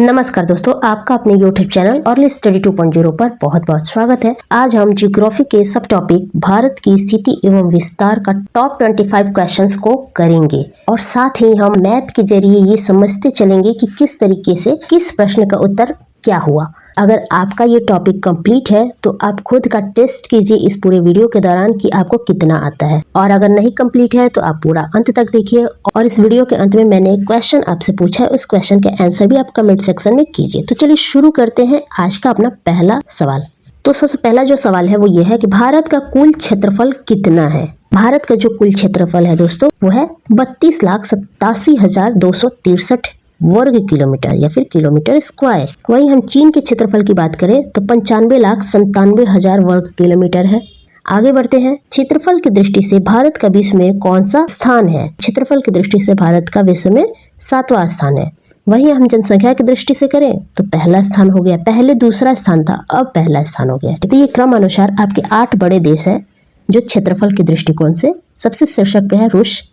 नमस्कार दोस्तों, आपका अपने YouTube चैनल और स्टडी 2.0 पर बहुत बहुत स्वागत है। आज हम ज्योग्राफी के सब टॉपिक भारत की स्थिति एवं विस्तार का टॉप 25 क्वेश्चंस को करेंगे और साथ ही हम मैप के जरिए ये समझते चलेंगे कि किस तरीके से किस प्रश्न का उत्तर क्या हुआ। अगर आपका ये टॉपिक कंप्लीट है तो आप खुद का टेस्ट कीजिए इस पूरे वीडियो के दौरान कि आपको कितना आता है, और अगर नहीं कंप्लीट है तो आप पूरा अंत तक देखिए। और इस वीडियो के अंत में मैंने एक क्वेश्चन आपसे पूछा है, उस क्वेश्चन के आंसर भी आप कमेंट सेक्शन में कीजिए। तो चलिए शुरू करते हैं आज का अपना पहला सवाल। तो सबसे पहला जो सवाल है वो ये है कि भारत का कुल क्षेत्रफल कितना है। भारत का जो कुल क्षेत्रफल है दोस्तों वो है 32,87,263 वर्ग किलोमीटर या फिर किलोमीटर स्क्वायर। वहीं हम चीन के क्षेत्रफल की बात करें तो 95,97,000 वर्ग किलोमीटर है। आगे बढ़ते हैं। क्षेत्रफल की दृष्टि से भारत का विश्व में कौन सा स्थान है। क्षेत्रफल की दृष्टि से भारत का विश्व में 7वां स्थान है। वहीं हम जनसंख्या की दृष्टि से करें तो पहला स्थान हो गया, पहले दूसरा स्थान था अब पहला स्थान हो गया। तो ये क्रम अनुसार आपके 8 बड़े देश है जो क्षेत्रफल के दृष्टिकोण से सबसे शीर्षक पे है रूस,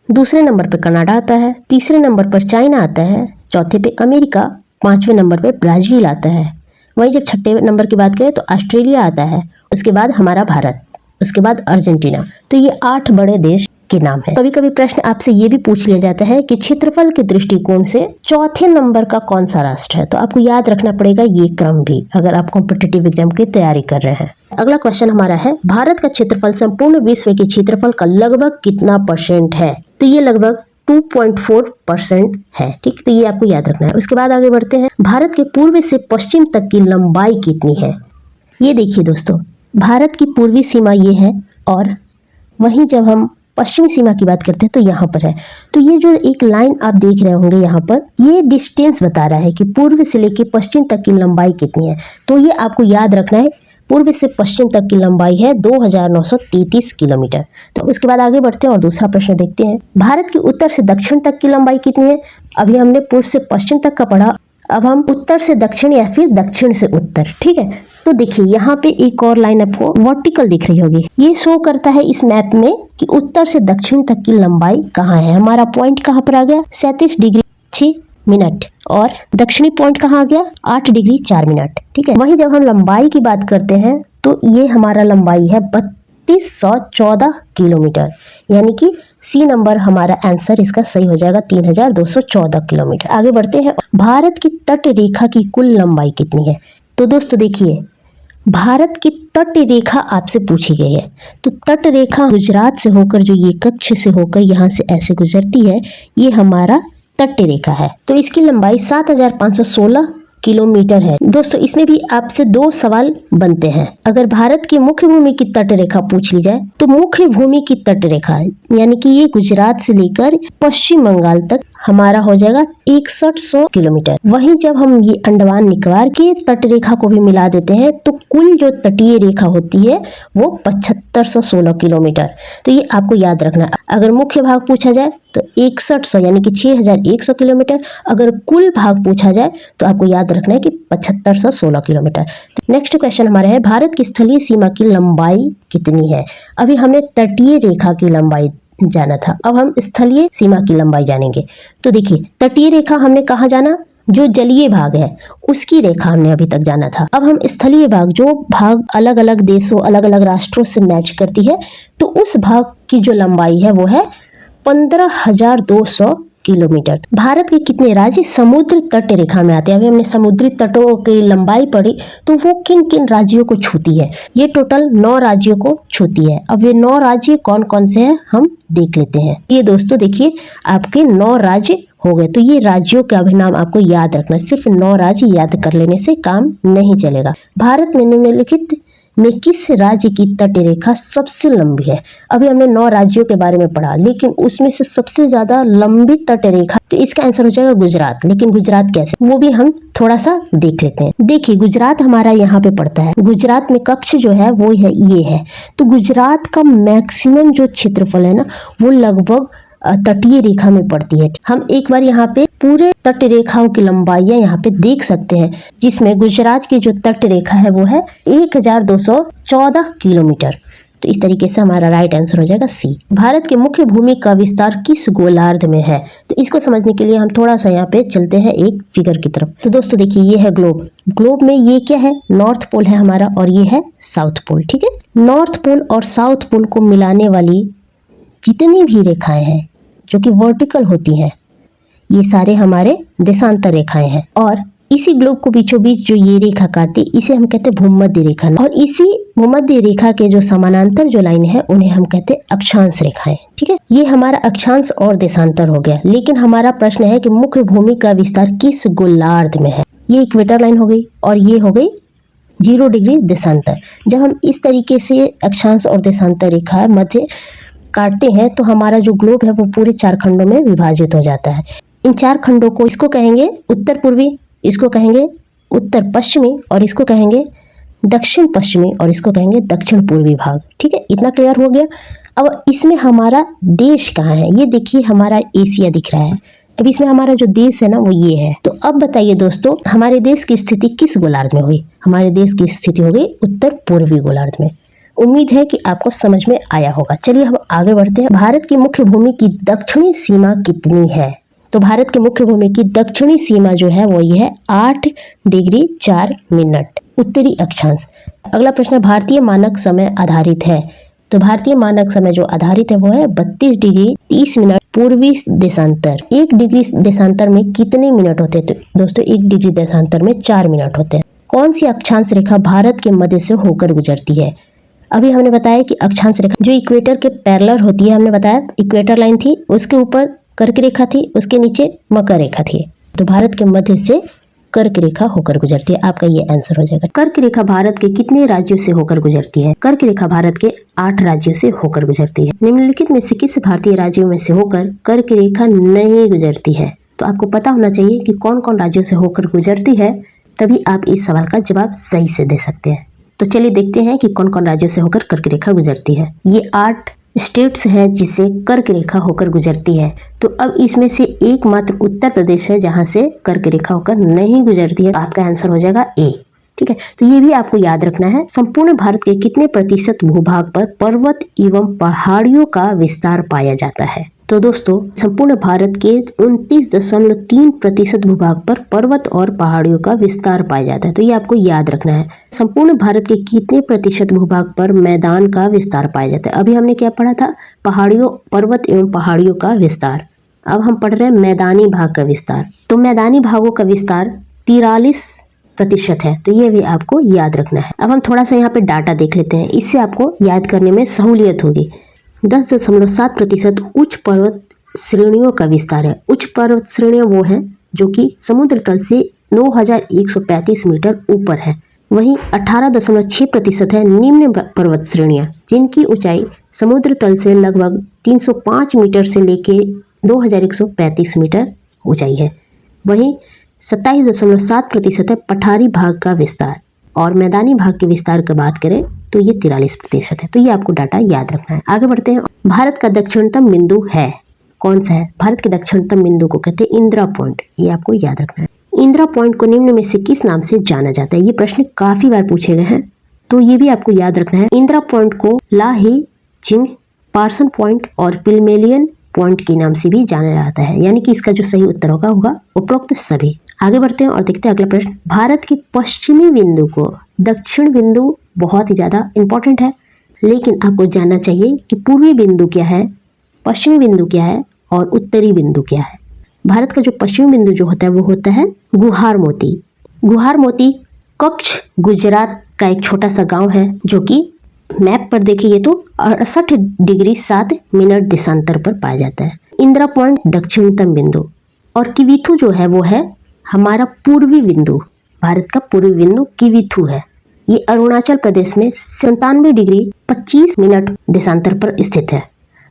दूसरे नंबर पर कनाडा आता है, तीसरे नंबर पर चाइना आता है, चौथे पे अमेरिका, 5वें नंबर पे ब्राजील आता है। वहीं जब छठे नंबर की बात करें तो ऑस्ट्रेलिया आता है, उसके बाद हमारा भारत, उसके बाद अर्जेंटीना। तो ये 8 बड़े देश के नाम है। कभी कभी प्रश्न आपसे ये भी पूछ लिया जाता है कि क्षेत्रफल के दृष्टिकोण से चौथे नंबर का कौन सा राष्ट्र है। तो आपको याद रखना पड़ेगा ये क्रम भी अगर आप कॉम्पिटिटिव एग्जाम की तैयारी कर रहे हैं। अगला क्वेश्चन हमारा है, भारत का क्षेत्रफल संपूर्ण विश्व के क्षेत्रफल का लगभग कितना % है। तो ये लगभग 2.4% है। ठीक, तो ये आपको याद रखना है। उसके बाद आगे बढ़ते हैं। भारत के पूर्व से पश्चिम तक की लंबाई कितनी है। ये देखिए दोस्तों, भारत की पूर्वी सीमा ये है और वहीं जब हम पश्चिमी सीमा की बात करते हैं तो यहाँ पर है। तो ये जो एक लाइन आप देख रहे होंगे यहाँ पर, ये डिस्टेंस बता रहा है कि पूर्व से लेकर पश्चिम तक की लंबाई कितनी है। तो ये आपको याद रखना है, पूर्व से पश्चिम तक की लंबाई है 2,933 किलोमीटर। तो उसके बाद आगे बढ़ते हैं और दूसरा प्रश्न देखते हैं। भारत की उत्तर से दक्षिण तक की लंबाई कितनी है। अभी हमने पूर्व से पश्चिम तक का पढ़ा, अब हम उत्तर से दक्षिण या फिर दक्षिण से उत्तर। ठीक है, तो देखिए यहाँ पे एक और लाइन आपको वर्टिकल दिख रही होगी। ये शो करता है इस मैप में कि उत्तर से दक्षिण तक की लंबाई कहाँ है। हमारा पॉइंट कहाँ पर आ गया, 37 डिग्री 6 मिनट, और दक्षिणी पॉइंट कहाँ आ गया, 8 डिग्री 4 मिनट। ठीक है, वहीं जब हम लंबाई की बात करते हैं तो ये हमारा लंबाई है 3214 किलोमीटर, यानी कि सी नंबर हमारा आंसर इसका सही हो जाएगा, 3214 किलोमीटर। आगे बढ़ते हैं। भारत की तट रेखा की कुल लंबाई कितनी है। तो दोस्तों देखिए, भारत की तट रेखा आपसे पूछी गई है। तो तट रेखा गुजरात से होकर जो ये कच्छ से होकर यहाँ से ऐसे गुजरती है, ये हमारा तट रेखा है। तो इसकी लंबाई 7,516 किलोमीटर है। दोस्तों इसमें भी आपसे 2 सवाल बनते हैं। अगर भारत की मुख्य भूमि की तट रेखा पूछ ली जाए तो मुख्य भूमि की तट रेखा यानी कि ये गुजरात से लेकर पश्चिम बंगाल तक हमारा हो जाएगा 6100 किलोमीटर। वहीं जब हम ये अंडमान निकोबार की तट रेखा को भी मिला देते हैं तो कुल जो तटीय रेखा होती है वो 7516 किलोमीटर। तो ये आपको याद रखना है। अगर मुख्य भाग पूछा जाए तो 6100 यानी कि 6100 किलोमीटर, अगर कुल भाग पूछा जाए तो आपको याद रखना है कि 7516 किलोमीटर। तो नेक्स्ट क्वेश्चन हमारा है, भारत की स्थलीय सीमा की लंबाई कितनी है। अभी हमने तटीय रेखा की लंबाई जाना था, अब हम स्थलीय सीमा की लंबाई जानेंगे। तो देखिए, तटीय रेखा हमने कहाँ जाना, जो जलीय भाग है उसकी रेखा हमने अभी तक जाना था। अब हम स्थलीय भाग, जो भाग अलग अलग देशों अलग अलग राष्ट्रों से मैच करती है, तो उस भाग की जो लंबाई है वो है 15,200 किलोमीटर। भारत के कितने राज्य समुद्र तट रेखा में आते हैं। अभी हमने समुद्री तटों की लंबाई पढ़ी तो वो किन किन राज्यों को छूती है। ये टोटल 9 राज्यों को छूती है। अब ये 9 राज्य कौन कौन से हैं हम देख लेते हैं। ये दोस्तों देखिए, आपके 9 राज्य हो गए। तो ये राज्यों के अभी नाम आपको याद रखना, सिर्फ 9 राज्य याद कर लेने से काम नहीं चलेगा। भारत में निम्नलिखित में किस राज्य की तट रेखा सबसे लंबी है। अभी हमने 9 राज्यों के बारे में पढ़ा, लेकिन उसमें से सबसे ज्यादा लंबी तट रेखा, तो इसका आंसर हो जाएगा गुजरात। लेकिन गुजरात कैसे, वो भी हम थोड़ा सा देख लेते हैं। देखिए, गुजरात हमारा यहाँ पे पड़ता है। गुजरात में कच्छ जो है वो है ये है। तो गुजरात का मैक्सिमम जो क्षेत्रफल है ना वो लगभग तटीय रेखा में पड़ती है। हम एक बार यहाँ पे पूरे तट रेखाओं की लंबाइयां यहाँ पे देख सकते हैं, जिसमें गुजरात की जो तट रेखा है वो है 1214 किलोमीटर। तो इस तरीके से हमारा राइट आंसर हो जाएगा सी। भारत के मुख्य भूमि का विस्तार किस गोलार्ध में है? तो इसको समझने के लिए हम थोड़ा सा यहाँ पे चलते हैं एक फिगर की तरफ। तो दोस्तों देखिए, ये है ग्लोब। ग्लोब में ये क्या है? नॉर्थ पोल है हमारा और ये है साउथ पोल। ठीक है, नॉर्थ पोल और साउथ पोल को मिलाने वाली जितनी भी रेखाएं हैं जो कि वर्टिकल होती हैं, ये सारे हमारे देशांतर रेखाएं हैं। और इसी ग्लोब को बीचों बीच जो ये रेखा काटती है, इसे हम कहते हैं भूमध्य रेखा। और इसी भूमध्य रेखा के जो समानांतर जो लाइन है, उन्हें हम कहते हैं अक्षांश रेखाएं। ठीक है, ये हमारा अक्षांश और देशांतर हो गया। लेकिन हमारा प्रश्न है कि मुख्य भूमि का विस्तार किस गोलार्ध में है? ये इक्वेटर लाइन हो गई और ये हो गई 0 डिग्री देशांतर। जब हम इस तरीके से अक्षांश और देशांतर रेखा मध्य काटते हैं तो हमारा जो ग्लोब है वो पूरे 4 खंडों में विभाजित हो जाता है। इन 4 खंडों को, इसको कहेंगे उत्तर पूर्वी, इसको कहेंगे उत्तर पश्चिमी, और इसको कहेंगे दक्षिण पश्चिमी, और इसको कहेंगे दक्षिण पूर्वी भाग। ठीक है, इतना क्लियर हो गया। अब इसमें हमारा देश कहाँ है? ये देखिए, हमारा एशिया दिख रहा है। अब इसमें हमारा जो देश है ना, वो ये है। तो अब बताइए दोस्तों, हमारे देश की स्थिति किस गोलार्ध में हुई? हमारे देश की स्थिति हो गई उत्तर पूर्वी गोलार्ध में। उम्मीद है कि आपको समझ में आया होगा। चलिए हम आगे बढ़ते हैं। भारत की मुख्य भूमि की दक्षिणी सीमा कितनी है? तो भारत के मुख्य भूमि की दक्षिणी सीमा जो है वो ये है 8 डिग्री 4 मिनट उत्तरी अक्षांश। अगला प्रश्न है, भारतीय मानक समय आधारित है। तो भारतीय मानक समय जो आधारित है वो है 32 डिग्री 30 मिनट पूर्वी देशांतर। 1 डिग्री देशांतर में कितने मिनट होते हैं? तो दोस्तों 1 डिग्री देशांतर में 4 मिनट होते हैं। कौन सी अक्षांश रेखा भारत के मध्य से होकर गुजरती है? अभी हमने बताया कि अक्षांश रेखा जो इक्वेटर के पैरेलल होती है, हमने बताया इक्वेटर लाइन थी, उसके ऊपर कर्क रेखा थी, उसके नीचे मकर रेखा थी। तो भारत के मध्य से कर्क रेखा होकर गुजरती है। आपका ये आंसर हो जाएगा। कर्क रेखा भारत के कितने राज्यों से होकर गुजरती है? कर्क रेखा भारत के 8 राज्यों से होकर गुजरती है। निम्नलिखित में से किस भारतीय राज्यों में से होकर कर्क रेखा नहीं गुजरती है? तो आपको पता होना चाहिए कि कौन कौन राज्यों से होकर गुजरती है, तभी आप इस सवाल का जवाब सही से दे सकते हैं। तो चलिए देखते हैं कि कौन कौन राज्यों से होकर कर्क रेखा गुजरती है। ये 8 स्टेट्स हैं जिसे कर्क रेखा होकर गुजरती है। तो अब इसमें से एकमात्र उत्तर प्रदेश है जहां से कर्क रेखा होकर नहीं गुजरती है। तो आपका आंसर हो जाएगा ए। ठीक है, तो ये भी आपको याद रखना है। संपूर्ण भारत के कितने प्रतिशत भूभाग पर पर्वत एवं पहाड़ियों का विस्तार पाया जाता है? तो दोस्तों संपूर्ण भारत के 29.3% भूभाग पर पर्वत और पहाड़ियों का विस्तार पाया जाता है। तो ये आपको याद रखना है। संपूर्ण भारत के कितने प्रतिशत भूभाग पर मैदान का विस्तार पाया जाता है? अभी हमने क्या पढ़ा था? पहाड़ियों, पर्वत एवं पहाड़ियों का विस्तार। अब हम पढ़ रहे हैं मैदानी भाग का विस्तार। तो मैदानी भागों का विस्तार 43% है। तो ये भी आपको याद रखना है। अब हम थोड़ा सा यहाँ पे डाटा देख लेते हैं, इससे आपको याद करने में सहूलियत होगी। 10.7% उच्च पर्वत श्रेणियों का विस्तार है। उच्च पर्वत श्रेणियां वो हैं जो कि समुद्र तल से 9135 मीटर ऊपर है। वहीं 18.6% है निम्न पर्वत श्रेणियां, जिनकी ऊंचाई समुद्र तल से लगभग 305 मीटर से लेके 2135 मीटर ऊंचाई है। वहीं 27.7% है पठारी भाग का विस्तार। और मैदानी भाग के विस्तार की बात करें तो ये 43% है। तो ये आपको डाटा याद रखना है। आगे बढ़ते हैं। भारत का दक्षिणतम बिंदु है, कौन सा है? भारत के दक्षिणतम बिंदु को कहते हैं इंदिरा पॉइंट। ये आपको याद रखना है। इंदिरा पॉइंट को निम्न में से किस नाम से जाना जाता है? ये प्रश्न काफी बार पूछे गए हैं, तो ये भी आपको याद रखना है। इंदिरा पॉइंट को ला ही चिंग, पार्सन पॉइंट और पिलमेलियन पॉइंट के नाम से भी जाना जाता है। यानी कि इसका जो सही उत्तर होगा उपरोक्त सभी। आगे बढ़ते हैं और देखते हैं अगला प्रश्न। भारत के पश्चिमी बिंदु को, दक्षिण बिंदु बहुत ही ज्यादा इंपॉर्टेंट है, लेकिन आपको जानना चाहिए कि पूर्वी बिंदु क्या है, पश्चिमी बिंदु क्या है और उत्तरी बिंदु क्या है। भारत का जो पश्चिमी बिंदु जो होता है वो होता है गुहार मोती। गुहार मोती कच्छ गुजरात का एक छोटा सा गांव है, जो कि मैप पर देखिए तो 68 डिग्री 7 मिनट देशांतर पर पाया जाता है। इंदिरा पॉइंट दक्षिणतम बिंदु और किविथु जो है वो है हमारा पूर्वी बिंदु। भारत का पूर्वी बिंदु किविथु है। ये अरुणाचल प्रदेश में 97 डिग्री 25 मिनट देशांतर पर स्थित है।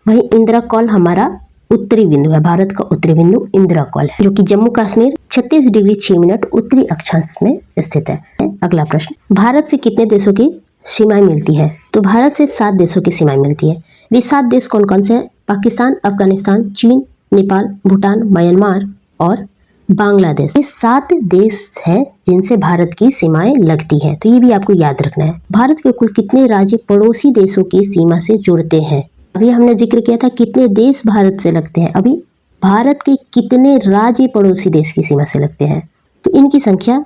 वहीं इंदिरा कॉल हमारा उत्तरी बिंदु है। भारत का उत्तरी बिंदु इंदिरा कॉल है, जो कि जम्मू कश्मीर 36 डिग्री 6 मिनट उत्तरी अक्षांश में स्थित है। अगला प्रश्न। भारत से कितने देशों की सीमाएं मिलती है? तो भारत से 7 देशों की सीमाएं मिलती है। वे 7 देश कौन कौन से हैं? पाकिस्तान, अफगानिस्तान, चीन, नेपाल, भूटान, म्यांमार और बांग्लादेश। ये 7 देश हैं जिनसे भारत की सीमाएं लगती हैं, तो ये भी आपको याद रखना है। भारत के कुल कितने राज्य पड़ोसी देशों की सीमा से जुड़ते हैं? अभी हमने जिक्र किया था कितने देश भारत से लगते हैं, अभी भारत के कितने राज्य पड़ोसी देश की सीमा से लगते हैं, तो इनकी संख्या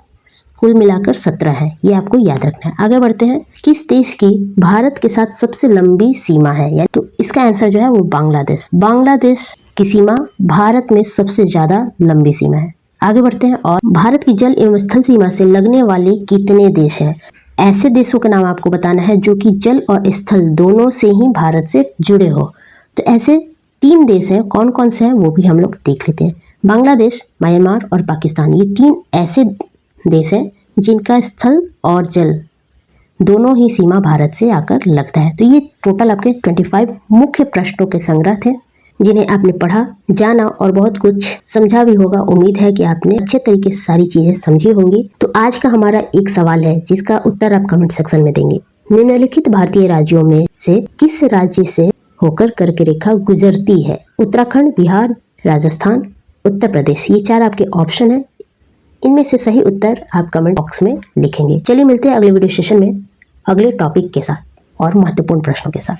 कुल मिलाकर 17 है, ये आपको याद रखना है। आगे बढ़ते हैं, किस देश की भारत के साथ सबसे लंबी सीमा है? या तो इसका आंसर जो है वो बांग्लादेश। बांग्लादेश की सीमा भारत में सबसे ज्यादा लंबी सीमा है। आगे बढ़ते हैं, और भारत की जल एवं स्थल सीमा से लगने वाले कितने देश हैं? ऐसे देशों के नाम आपको बताना है जो कि जल और स्थल दोनों से ही भारत से जुड़े हो। तो ऐसे 3 देश हैं, कौन कौन से हैं वो भी हम लोग देख लेते हैं। बांग्लादेश, म्यांमार और पाकिस्तान, ये 3 ऐसे देश हैं जिनका स्थल और जल दोनों ही सीमा भारत से आकर लगता है। तो ये टोटल आपके 25 मुख्य प्रश्नों के संग्रह थे जिन्हें आपने पढ़ा, जाना और बहुत कुछ समझा भी होगा। उम्मीद है कि आपने अच्छे तरीके से सारी चीजें समझी होंगी। तो आज का हमारा एक सवाल है जिसका उत्तर आप कमेंट सेक्शन में देंगे। निम्नलिखित भारतीय राज्यों में से किस राज्य से होकर कर्क रेखा गुजरती है? उत्तराखंड, बिहार, राजस्थान, उत्तर प्रदेश, ये 4 आपके ऑप्शन है। इनमें से सही उत्तर आप कमेंट बॉक्स में लिखेंगे। चलिए मिलते हैं अगले वीडियो सेशन में अगले टॉपिक के साथ और महत्वपूर्ण प्रश्नों के साथ।